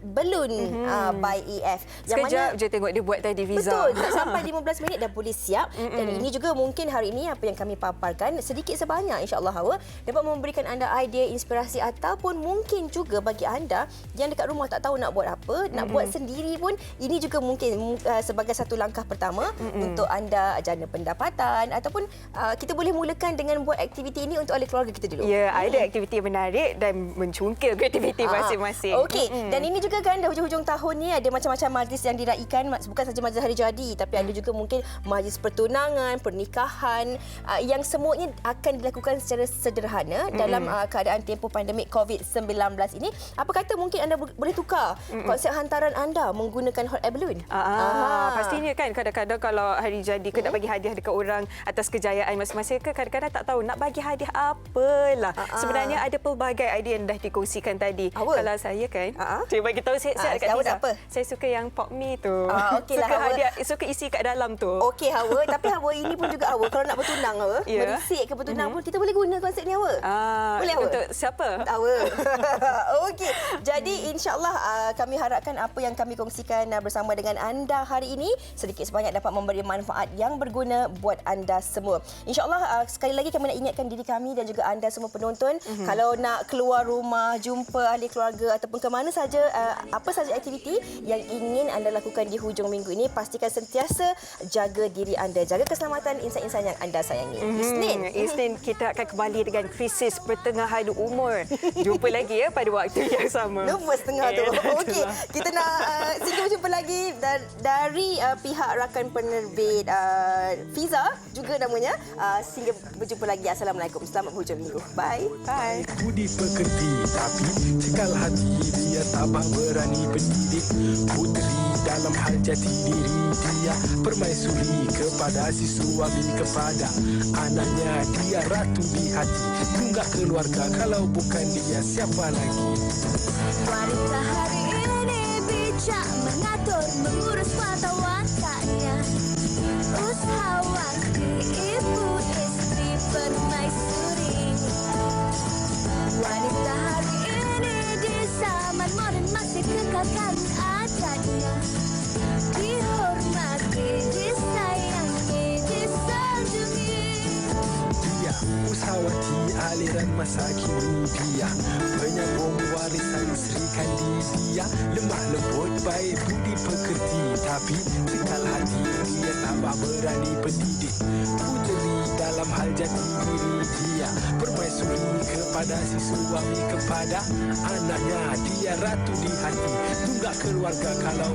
balloon by EF. Sekejap je tengok dia buat tadi, Fiza. Betul, tak sampai 15 minit dah boleh siap. Dan ini juga mungkin hari ini apa yang kami paparkan sedikit sebanyak, insya-Allah Hawa, dapat memberikan anda idea, inspirasi, ataupun mungkin juga bagi anda yang dekat rumah tak tahu nak buat apa, nak buat sendiri pun, ini juga mungkin sebagai satu langkah pertama untuk anda jana pendapatan, ataupun kita boleh mulakan dengan buat aktiviti ini untuk ahli keluarga kita dulu. Ya, ada aktiviti yang menarik dan mencungkil kreativiti masing-masing. Okey, dan ini juga kan dah hujung-hujung tahun ni ada macam-macam majlis yang diraikan, bukan saja majlis hari jadi, tapi ada juga mungkin majlis pertunangan, pernikahan yang semuanya akan dilakukan secara sederhana dalam keadaan tempoh pandemik COVID-19 ini. Apa kata mungkin anda boleh tukar konsep hantaran anda menggunakan hot air balloon? Pastinya kan kadang-kadang kalau hari jadi ke nak bagi hadiah dekat orang atas kejayaan masing-masing, ke kadang-kadang tak tahu nak bagi hadiah apalah. Sebenarnya ada pelbagai idea yang dah dikongsikan tadi. Kalau saya kan, cuba bagi tahu saya dekat Fiza. Saya suka yang pop me tu. Okeylah, suka hadiah, suka isi kat dalam tu. Okey Hawa, tapi Hawa ini pun juga Hawa kalau nak bertunang Hawa, merisik ke bertunang pun kita boleh guna konsep ni Hawa. Boleh Hawa? Untuk siapa? Hawa. Okey. Jadi insya-Allah kami harapkan apa yang kami kongsikan bersama dengan anda hari ini sedikit sebanyak dapat memberi manfaat yang berguna buat anda semua. Insya-Allah sekali lagi kami nak ingatkan diri kami dan juga anda semua penonton, kalau nak keluar rumah, jumpa ahli keluarga ataupun ke mana saja, apa saja aktiviti yang ingin anda lakukan di hujung minggu ini, pastikan sentiasa jaga diri anda, jaga keselamatan insan-insan yang anda sayangi. Isnin kita akan kembali dengan krisis pertengahan umur. Jumpa lagi pada waktu yang sama. Lupa setengah tu. Okey, kita nak sehingga berjumpa lagi dari pihak rakan penerbit Fiza juga namanya. Sehingga berjumpa lagi. Assalamualaikum. Selamat hujung minggu. Bye. Bye. Budi pekerti tapi cekal hati dia tabah berani pendidik. Puteri dalam hal jati diri dia permaisuri kepada si suami, kepada anaknya dia ratu di hati. Tunggak keluarga kalau bukan dia siapa lagi. Wanita hari ini bijak mengatur mengurus mata-matanya. Usahawati ibu istri permaisuri. Wanita hari ini di zaman modern masih kekalkan adatnya. Dihormati, disayangi, disanjungi. Dia usahawati aliran masa kini dia penyambung warisan Sri Kandi dia. Lemah lembut baik budi pekerti tapi cekal hati dia tabah berani pendidik. Puteri dalam hal jati diri dia permaisuri kepada si suami, kepada anaknya dia ratu di hati. Tunggak keluarga kalau